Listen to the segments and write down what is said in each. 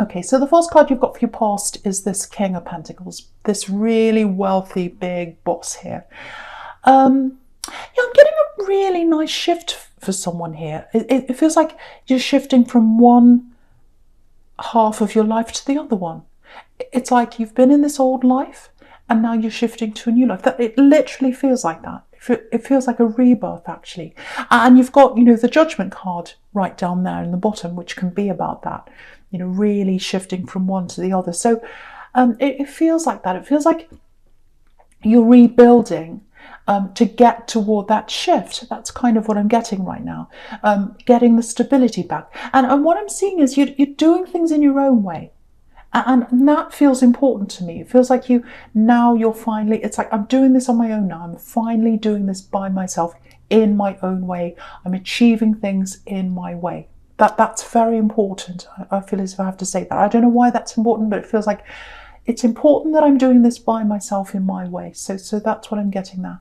Okay, so the first card you've got for your past is this King of Pentacles, this really wealthy, big boss here. Yeah, I'm getting a really nice shift for someone here. It feels like you're shifting from one half of your life to the other one. It's like you've been in this old life and now you're shifting to a new life. That it literally feels like that. It feels like a rebirth, actually. And you've got, the Judgment card right down there in the bottom, which can be about that, really shifting from one to the other. So it feels like that. It feels like you're rebuilding to get toward that shift. That's kind of what I'm getting right now, getting the stability back. And what I'm seeing is you're doing things in your own way. And that feels important to me. It feels like you're finally, it's like I'm doing this on my own now. I'm finally doing this by myself in my own way. I'm achieving things in my way. That's very important. I feel as if I have to say that. I don't know why that's important, but it feels like it's important that I'm doing this by myself in my way. So that's what I'm getting there.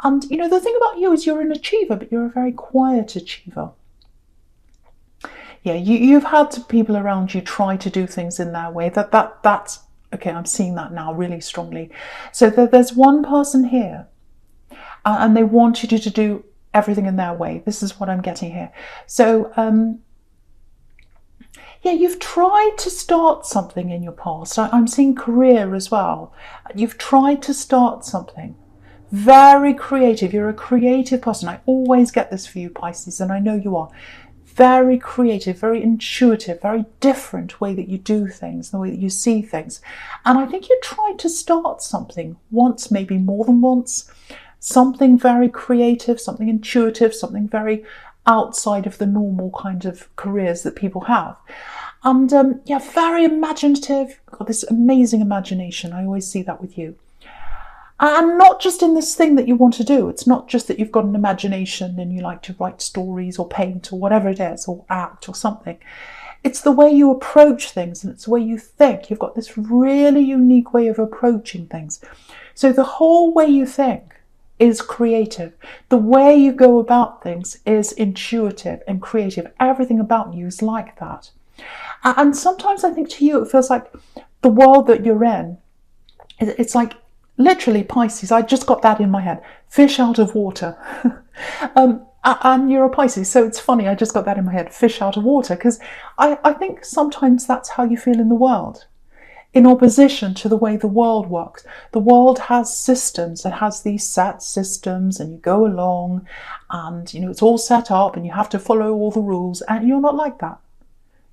And, the thing about you is you're an achiever, but you're a very quiet achiever. Yeah, you've had people around you try to do things in their way. That's okay. I'm seeing that now really strongly. So there's one person here, and they want you to do everything in their way. This is what I'm getting here. So yeah, you've tried to start something in your past. I'm seeing career as well. You've tried to start something. Very creative. You're a creative person. I always get this for you, Pisces, and I know you are. Very creative, very intuitive, very different way that you do things, the way that you see things. And I think you tried to start something once, maybe more than once, something very creative, something intuitive, something very outside of the normal kind of careers that people have. And yeah, very imaginative, got this amazing imagination. I always see that with you. And not just in this thing that you want to do. It's not just that you've got an imagination and you like to write stories or paint or whatever it is, or act or something. It's the way you approach things, and it's the way you think. You've got this really unique way of approaching things. So the whole way you think is creative. The way you go about things is intuitive and creative. Everything about you is like that. And sometimes I think to you, it feels like the world that you're in, it's like, literally, Pisces, I just got that in my head. Fish out of water. And you're a Pisces, so it's funny, I just got that in my head. Fish out of water. Because I think sometimes that's how you feel in the world. In opposition to the way the world works. The world has systems. It has these set systems, and you go along and, it's all set up and you have to follow all the rules. And you're not like that.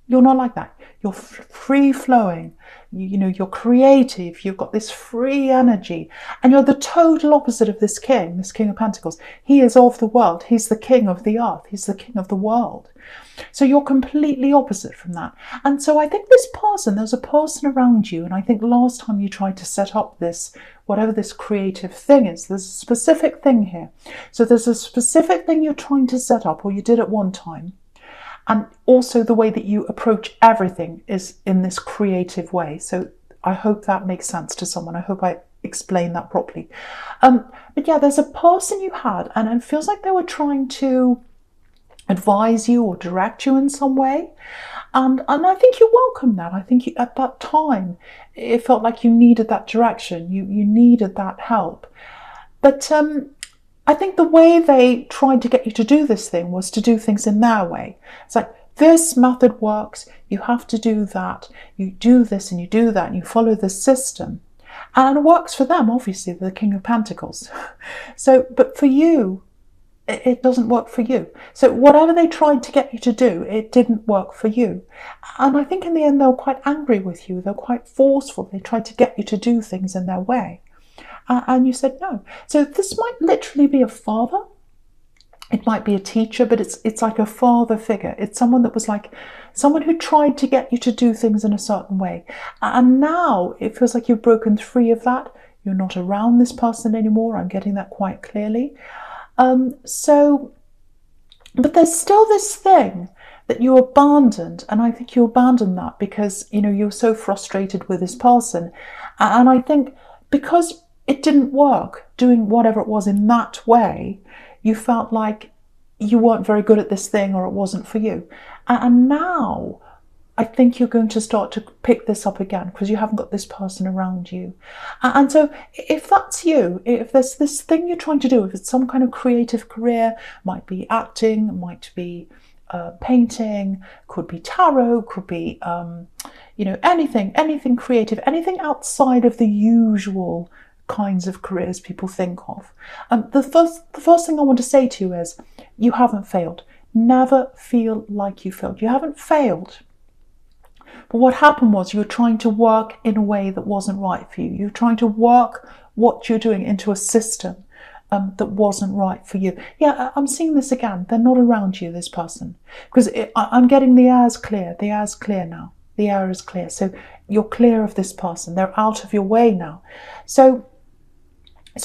You're not like that. You're free-flowing. You're creative. You've got this free energy. And you're the total opposite of this King of Pentacles. He is of the world. He's the king of the earth. He's the king of the world. So you're completely opposite from that. And so I think there's a person around you. And I think last time you tried to set up this, whatever this creative thing is, there's a specific thing here. So there's a specific thing you're trying to set up, or you did at one time. And also the way that you approach everything is in this creative way. So I hope that makes sense to someone. I hope I explained that properly. But yeah, there's a person you had, and it feels like they were trying to advise you or direct you in some way. And I think you welcome that. I think at that time, it felt like you needed that direction. You needed that help. But I think the way they tried to get you to do this thing was to do things in their way. It's like, this method works, you have to do that, you do this and you do that, and you follow the system. And it works for them, obviously, the King of Pentacles. So, but for you, it doesn't work for you. So whatever they tried to get you to do, it didn't work for you. And I think in the end, they were quite angry with you. They're quite forceful. They tried to get you to do things in their way. And you said no. So this might literally be a father. It might be a teacher, but it's like a father figure. It's someone that was like, someone who tried to get you to do things in a certain way. And now it feels like you've broken free of that. You're not around this person anymore. I'm getting that quite clearly. But there's still this thing that you abandoned. And I think you abandoned that because, you're so frustrated with this person. And I think because it didn't work doing whatever it was in that way, you felt like you weren't very good at this thing, or it wasn't for you. And now I think you're going to start to pick this up again because you haven't got this person around you. And so if that's you, if there's this thing you're trying to do, if it's some kind of creative career, might be acting, might be painting, could be tarot, could be, anything creative, anything outside of the usual kinds of careers people think of. The first thing I want to say to you is you haven't failed. Never feel like you failed. You haven't failed. But what happened was you were trying to work in a way that wasn't right for you. You were trying to work what you're doing into a system that wasn't right for you. Yeah, I'm seeing this again. They're not around you, this person. Because I'm getting the air's clear. The air's clear now. The air is clear. So you're clear of this person. They're out of your way now. So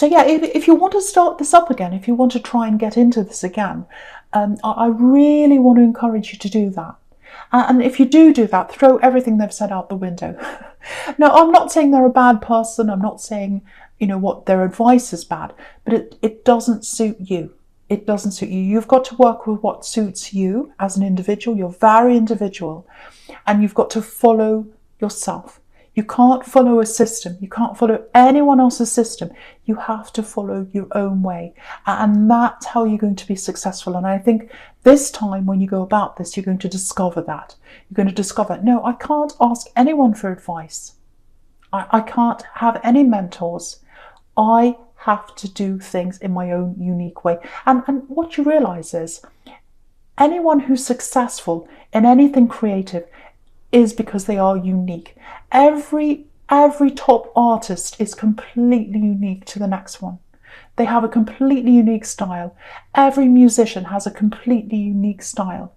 yeah, if you want to start this up again, if you want to try and get into this again, I really want to encourage you to do that. And if you do that, throw everything they've said out the window. Now, I'm not saying they're a bad person. I'm not saying, what their advice is bad, but it doesn't suit you. It doesn't suit you. You've got to work with what suits you as an individual. You're very individual, and you've got to follow yourself. You can't follow a system. You can't follow anyone else's system. You have to follow your own way. And that's how you're going to be successful. And I think this time when you go about this, you're going to discover that. You're going to discover, no, I can't ask anyone for advice. I can't have any mentors. I have to do things in my own unique way. And what you realize is anyone who's successful in anything creative is because they are unique. Every top artist is completely unique to the next one. They have a completely unique style. Every musician has a completely unique style.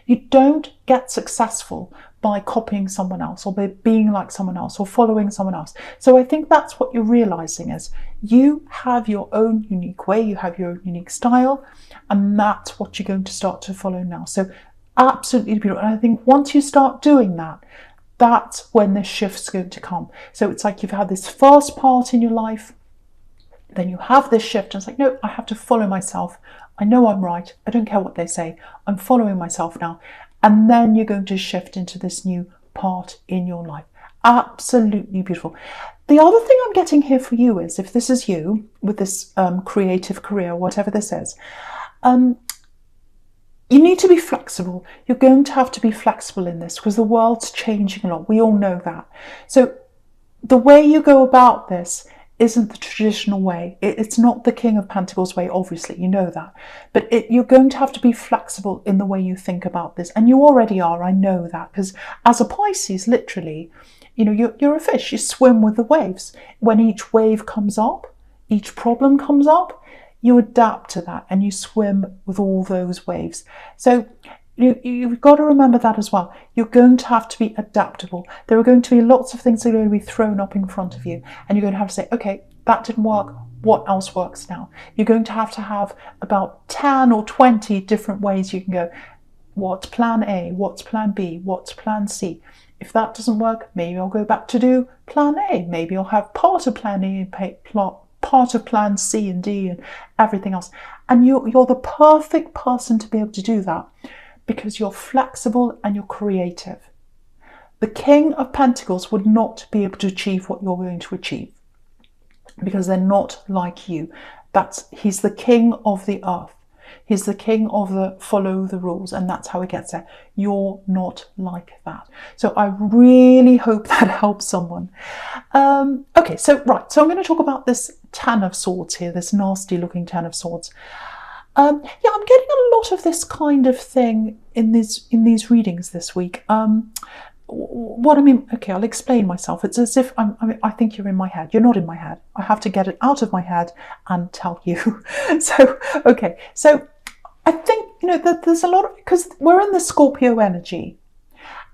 You don't get successful by copying someone else or by being like someone else or following someone else. So I think that's what you're realizing is you have your own unique way, you have your own unique style, and that's what you're going to start to follow now. So absolutely beautiful. And I think once you start doing that, that's when the shift's going to come. So it's like you've had this first part in your life, then you have this shift, and it's like, no, I have to follow myself. I know I'm right. I don't care what they say. I'm following myself now. And then you're going to shift into this new part in your life. Absolutely beautiful. The other thing I'm getting here for you is, if this is you with this creative career, whatever this is, you need to be flexible. You're going to have to be flexible in this because the world's changing a lot. We all know that. So the way you go about this isn't the traditional way. It's not the King of Pentacles way, obviously, you know that. But you're going to have to be flexible in the way you think about this. And you already are, I know that, because as a Pisces, literally, you're a fish. You swim with the waves. When each wave comes up, each problem comes up, you adapt to that and you swim with all those waves. So you've got to remember that as well. You're going to have to be adaptable. There are going to be lots of things that are going to be thrown up in front of you, and you're going to have to say, okay, that didn't work. What else works now? You're going to have about 10 or 20 different ways you can go. What's plan A? What's plan B? What's plan C? If that doesn't work, maybe I'll go back to do plan A. Maybe I'll have part of plan A and part of plan C and D and everything else. And you're the perfect person to be able to do that, because you're flexible and you're creative. The King of Pentacles would not be able to achieve what you're going to achieve because they're not like you. He's the king of the earth. He's the king of the follow the rules, and that's how he gets there. You're not like that. So I really hope that helps someone. Okay, so I'm going to talk about this Ten of Swords here, this nasty looking Ten of Swords. I'm getting a lot of this kind of thing in these readings this week. What I mean, okay, I'll explain myself. It's as if I think you're in my head. You're not in my head. I have to get it out of my head and tell you. So I think, that there's a lot of, because we're in the Scorpio energy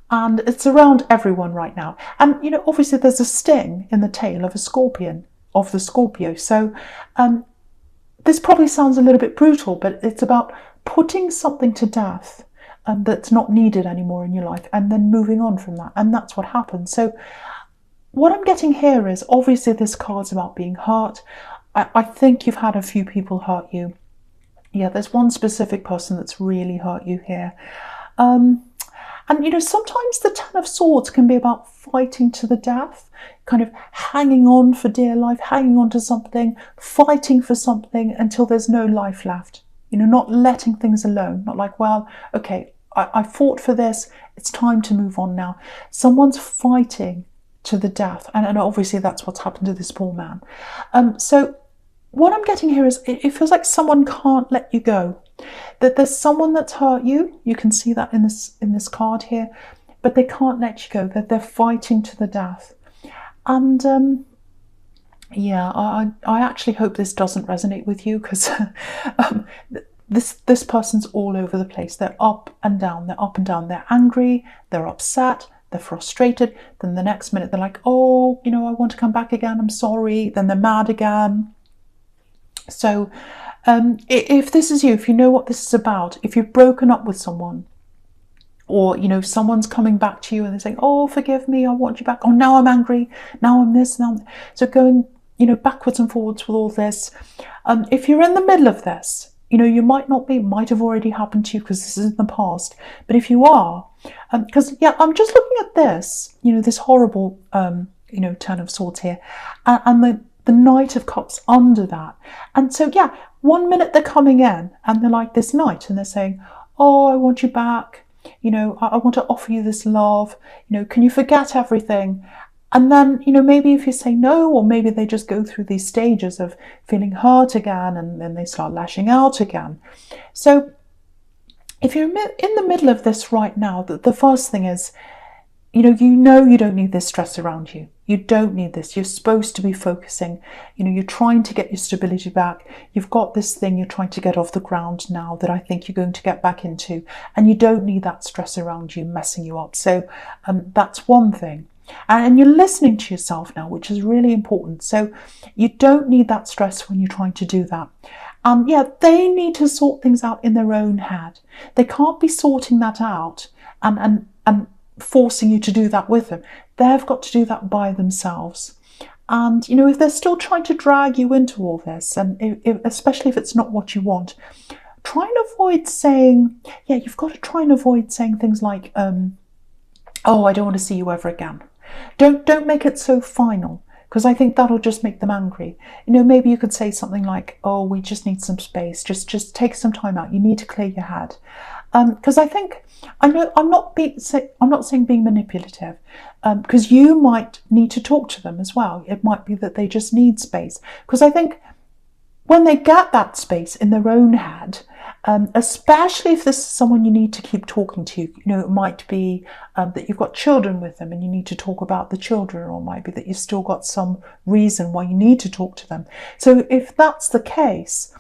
and it's around everyone right now. And, obviously there's a sting in the tail of the Scorpio. So, this probably sounds a little bit brutal, but it's about putting something to death that's not needed anymore in your life and then moving on from that. And that's what happens. So what I'm getting here is, obviously this card's about being hurt. I think you've had a few people hurt you. Yeah, there's one specific person that's really hurt you here. And, sometimes the Ten of Swords can be about fighting to the death, kind of hanging on for dear life, hanging on to something, fighting for something until there's no life left. Not letting things alone, not like, well, okay, I fought for this, it's time to move on now. Someone's fighting to the death, and obviously that's what's happened to this poor man. So what I'm getting here is it feels like someone can't let you go, that there's someone that's hurt you. You can see that in this card here, but they can't let you go, that they're fighting to the death. And yeah, I actually hope this doesn't resonate with you, because this person's all over the place. They're up and down, they're angry, they're upset, they're frustrated, then the next minute they're like, oh, I want to come back again, I'm sorry, then they're mad again. So if this is you, if you know what this is about, if you've broken up with someone, or someone's coming back to you and they're saying, oh, forgive me, I want you back, oh, now I'm angry, now I'm this, now I'm... So going backwards and forwards with all this, if you're in the middle of this, you might not be, it might have already happened to you because this is in the past, but if you are, because I'm just looking at this, this horrible Ten of Swords here, and the Knight of Cups under that. And so, yeah, 1 minute they're coming in and they're like this knight and they're saying, oh, I want you back, I want to offer you this love, can you forget everything? And then, maybe if you say no, or maybe they just go through these stages of feeling hurt again, and then they start lashing out again. So if you're in the middle of this right now, the first thing is, you don't need this stress around you. You don't need this. You're supposed to be focusing. You're trying to get your stability back. You've got this thing you're trying to get off the ground now that I think you're going to get back into. And you don't need that stress around you messing you up. So that's one thing. And you're listening to yourself now, which is really important. So you don't need that stress when you're trying to do that. Yeah, they need to sort things out in their own head. They can't be sorting that out and forcing you to do that with them. They've got to do that by themselves. And, if they're still trying to drag you into all this, and especially if it's not what you want, try and avoid saying, you've got to try and avoid saying things like, oh, I don't want to see you ever again. Don't make it so final, because I think that'll just make them angry. Maybe you could say something like, oh, we just need some space. Just take some time out. You need to clear your head. Because I think, I'm not saying being manipulative, because you might need to talk to them as well. It might be that they just need space. Because I think when they get that space in their own head, especially if this is someone you need to keep talking to, it might be that you've got children with them and you need to talk about the children, or it might be that you've still got some reason why you need to talk to them. So if that's the case,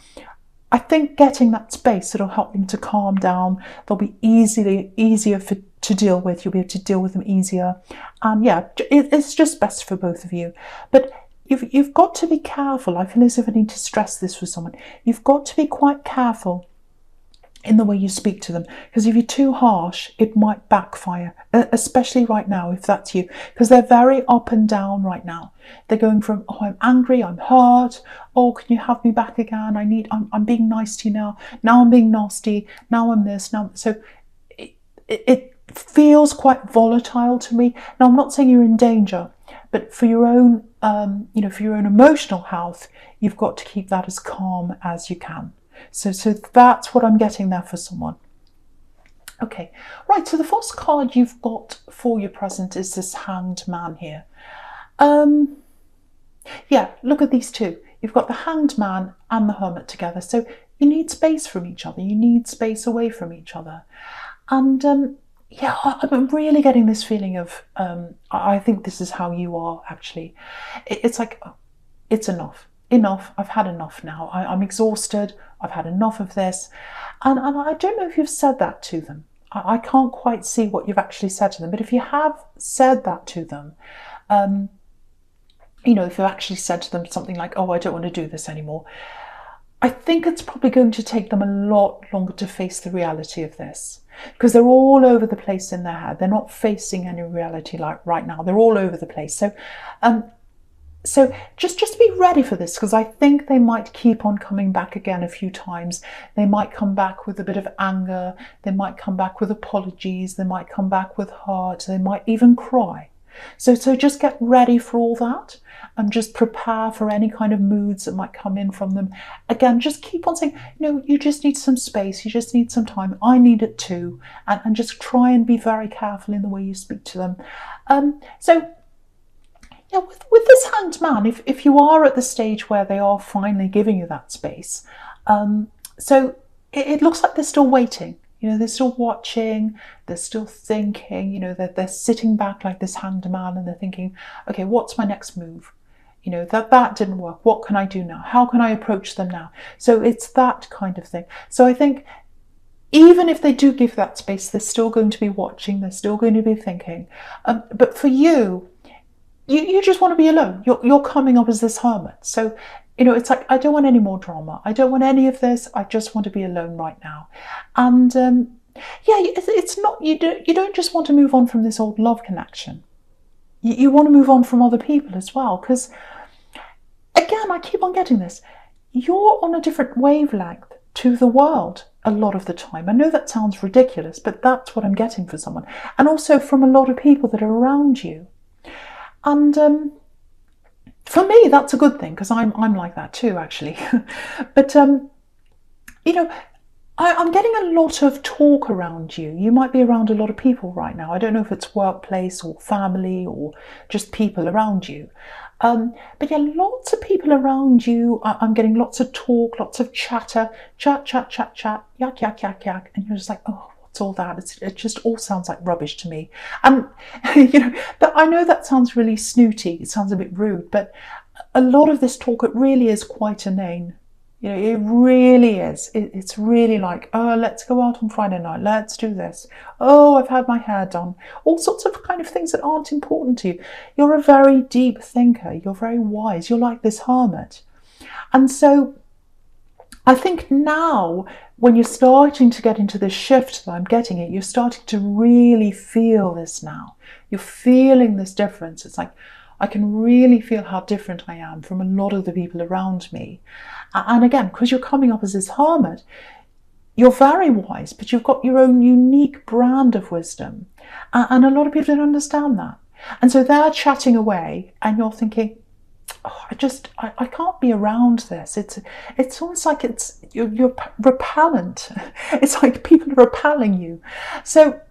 I think getting that space, it'll help them to calm down. They'll be easier to deal with. You'll be able to deal with them easier. And yeah, it's just best for both of you. But you've got to be careful. I feel as if I need to stress this with someone. You've got to be quite careful in the way you speak to them, because if you're too harsh, it might backfire, especially right now, if that's you, because they're very up and down right now. They're going from, oh, I'm angry, I'm hurt, oh, can you have me back again, I'm being nice to you now I'm being nasty, now I'm this, now. So it feels quite volatile to me. Now, I'm not saying you're in danger, but for your own for your own emotional health, you've got to keep that as calm as you can. So that's what I'm getting there for someone. Okay, right, so the first card you've got for your present is this Hanged Man here. Yeah, look at these two. You've got the Hanged Man and the Hermit together. So you need space from each other. You need space away from each other. And yeah, I'm really getting this feeling of, I think this is how you are, actually. It's like, it's enough. Enough, I've had enough now. I'm exhausted, I've had enough of this. And I don't know if you've said that to them. I can't quite see what you've actually said to them, but if you have said that to them, if you've actually said to them something like, oh, I don't want to do this anymore, I think it's probably going to take them a lot longer to face the reality of this, because they're all over the place in their head. They're not facing any reality like right now. They're all over the place. So So just be ready for this, because I think they might keep on coming back again a few times. They might come back with a bit of anger. They might come back with apologies. They might come back with hurt. They might even cry. So just get ready for all that, and just prepare for any kind of moods that might come in from them. Again, just keep on saying, you just need some space. You just need some time. I need it too. And just try and be very careful in the way you speak to them. So yeah, with this Hanged Man, if you are at the stage where they are finally giving you that space, so it looks like they're still waiting. They're still watching, they're still thinking, they're sitting back like this Hanged Man, and they're thinking, okay, what's my next move? That didn't work. What can I do now? How can I approach them now? So it's that kind of thing. So I think even if they do give that space, they're still going to be watching, they're still going to be thinking. But for you, you just want to be alone. You're coming up as this hermit. So, it's like, I don't want any more drama. I don't want any of this. I just want to be alone right now. And it's not, you don't just want to move on from this old love connection. You want to move on from other people as well. Because, again, I keep on getting this. You're on a different wavelength to the world a lot of the time. I know that sounds ridiculous, but that's what I'm getting for someone. And also from a lot of people that are around you. And for me, that's a good thing, because I'm like that too, actually. But, I'm getting a lot of talk around you. You might be around a lot of people right now. I don't know if it's workplace or family or just people around you. But yeah, lots of people around you. I'm getting lots of talk, lots of chatter, chat, yak, yak, yak, yak. And you're just like, oh, what's all that? It just all sounds like rubbish to me. And, but I know that sounds really snooty. It sounds a bit rude, but a lot of this talk, it really is quite inane. It really is. It's really like, oh, let's go out on Friday night. Let's do this. Oh, I've had my hair done. All sorts of kind of things that aren't important to you. You're a very deep thinker. You're very wise. You're like this hermit. And so I think now, when you're starting to get into this shift that I'm getting it, you're starting to really feel this now. You're feeling this difference. It's like, I can really feel how different I am from a lot of the people around me. And again, because you're coming up as this hermit, you're very wise, but you've got your own unique brand of wisdom. And a lot of people don't understand that. And so they're chatting away, and you're thinking, oh, I can't be around this. It's almost like you're repellent. It's like people are repelling you. So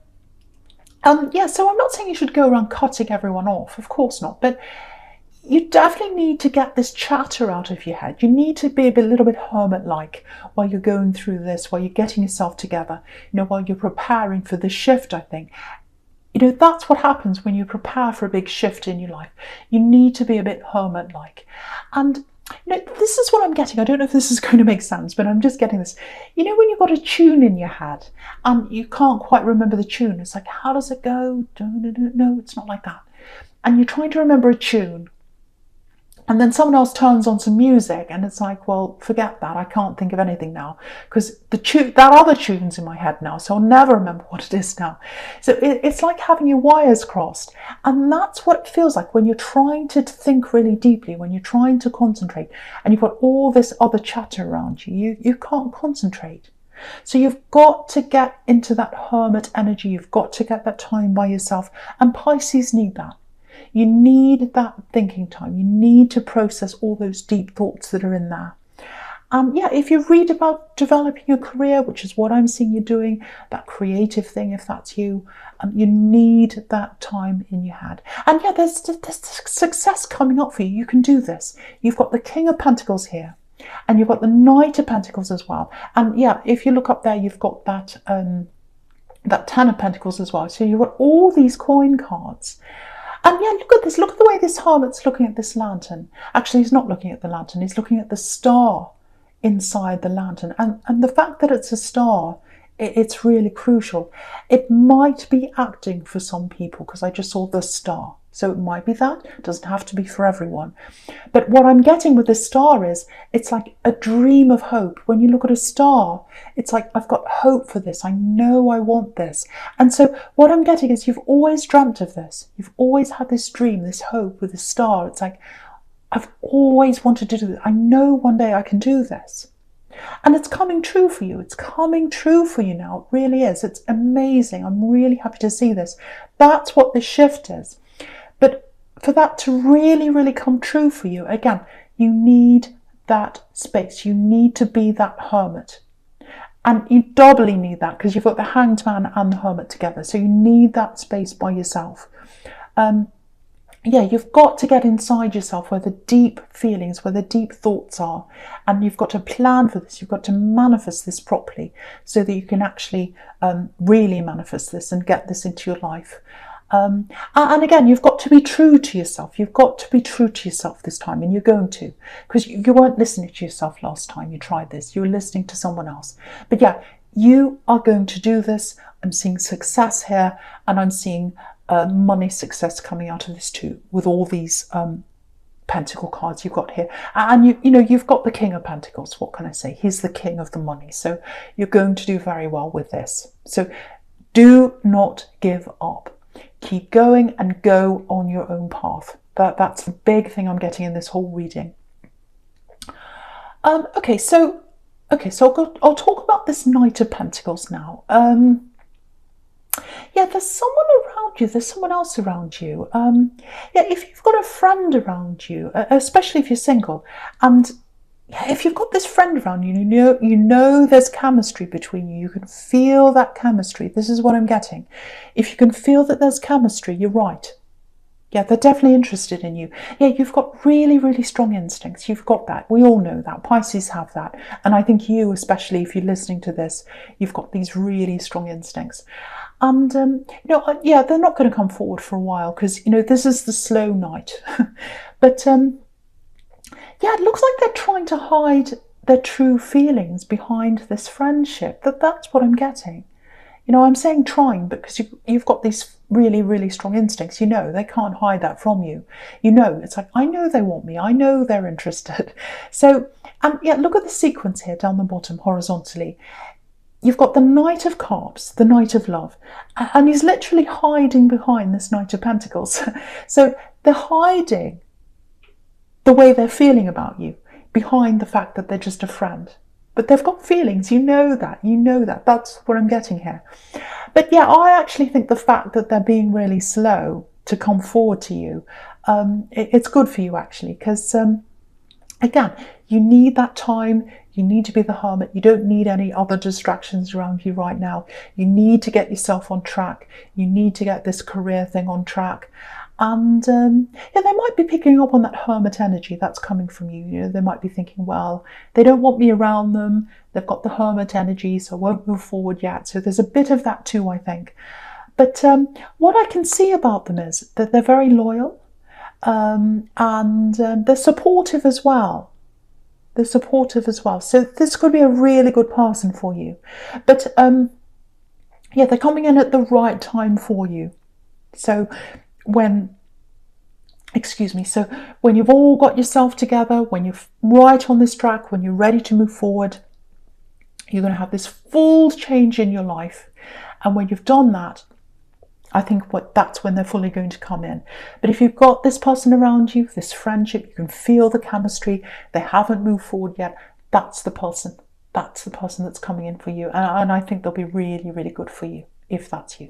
so I'm not saying you should go around cutting everyone off, of course not, but you definitely need to get this chatter out of your head. You need to be a little bit hermit-like while you're going through this, while you're getting yourself together, while you're preparing for the shift, I think. That's what happens when you prepare for a big shift in your life. You need to be a bit hermit-like. And this is what I'm getting. I don't know if this is going to make sense, but I'm just getting this. When you've got a tune in your head and you can't quite remember the tune, it's like, how does it go? No, it's not like that. And you're trying to remember a tune, and then someone else turns on some music, and it's like, well, forget that. I can't think of anything now, because that other tune's in my head now, so I'll never remember what it is now. So it's like having your wires crossed. And that's what it feels like when you're trying to think really deeply, when you're trying to concentrate, and you've got all this other chatter around you. You can't concentrate. So you've got to get into that hermit energy. You've got to get that time by yourself. And Pisces need that. You need that thinking time. You need to process all those deep thoughts that are in there. If you read about developing your career, which is what I'm seeing you doing, that creative thing, if that's you, you need that time in your head. And there's success coming up for you. You can do this. You've got the King of Pentacles here, and you've got the Knight of Pentacles as well. And if you look up there, you've got that Ten of Pentacles as well. So you've got all these coin cards. And look at this. Look at the way this hermit's looking at this lantern. Actually, he's not looking at the lantern. He's looking at the star inside the lantern. And the fact that it's a star, it's really crucial. It might be acting for some people, because I just saw the star. So it might be that. It doesn't have to be for everyone. But what I'm getting with this star is, it's like a dream of hope. When you look at a star, it's like, I've got hope for this. I know I want this. And so what I'm getting is, you've always dreamt of this. You've always had this dream, this hope with a star. It's like, I've always wanted to do this. I know one day I can do this. And it's coming true for you. It's coming true for you now. It really is. It's amazing. I'm really happy to see this. That's what this shift is. But for that to really, really come true for you, again, you need that space. You need to be that hermit. And you doubly need that because you've got the Hanged Man and the Hermit together. So you need that space by yourself. Yeah, you've got to get inside yourself where the deep feelings, where the deep thoughts are. And you've got to plan for this. You've got to manifest this properly so that you can actually really manifest this and get this into your life. And again, you've got to be true to yourself. You've got to be true to yourself this time, and you're going to, because you weren't listening to yourself last time you tried this. You were listening to someone else. But yeah, you are going to do this. I'm seeing success here, and I'm seeing money success coming out of this too, with all these pentacle cards you've got here. And you know, you've got the King of Pentacles. What can I say? He's the king of the money. So you're going to do very well with this. So do not give up. Keep going and go on your own path. That's the big thing I'm getting in this whole reading. Okay, so I'll talk about this Knight of Pentacles now. Yeah, there's someone around you. There's someone else around you. Yeah, if you've got a friend around you, especially if you're single, and if you've got this friend around you, you know there's chemistry between you. You can feel that chemistry. This is what I'm getting. If you can feel that there's chemistry, you're right. Yeah, they're definitely interested in you. Yeah, you've got really, really strong instincts. You've got that. We all know that. Pisces have that. And I think you, especially if you're listening to this, you've got these really strong instincts. And, you know, yeah, they're not going to come forward for a while because, you know, this is the slow night. But, yeah, it looks like they're trying to hide their true feelings behind this friendship. That's what I'm getting. You know, I'm saying trying because you've got these really, really strong instincts. You know, they can't hide that from you. You know, it's like, I know they want me. I know they're interested. So, and yeah, look at the sequence here down the bottom horizontally. You've got the Knight of Cups, the Knight of Love, and he's literally hiding behind this Knight of Pentacles. So they're hiding the way they're feeling about you behind the fact that they're just a friend. But they've got feelings, you know that. That's what I'm getting here. But yeah, I actually think the fact that they're being really slow to come forward to you, it's good for you actually, because again, you need that time. You need to be the hermit. You don't need any other distractions around you right now. You need to get yourself on track. You need to get this career thing on track. And yeah, they might be picking up on that hermit energy that's coming from you. You know, they might be thinking, well, they don't want me around them. They've got the hermit energy, so I won't move forward yet. So there's a bit of that too, I think. But what I can see about them is that they're very loyal and they're supportive as well. They're supportive as well. So this could be a really good person for you. But yeah, they're coming in at the right time for you. So when you've all got yourself together, when you're right on this track, when you're ready to move forward, you're going to have this full change in your life. And when you've done that, I think that's when they're fully going to come in. But if you've got this person around you, this friendship, you can feel the chemistry, they haven't moved forward yet, that's the person. That's the person that's coming in for you. And I think they'll be really, really good for you if that's you.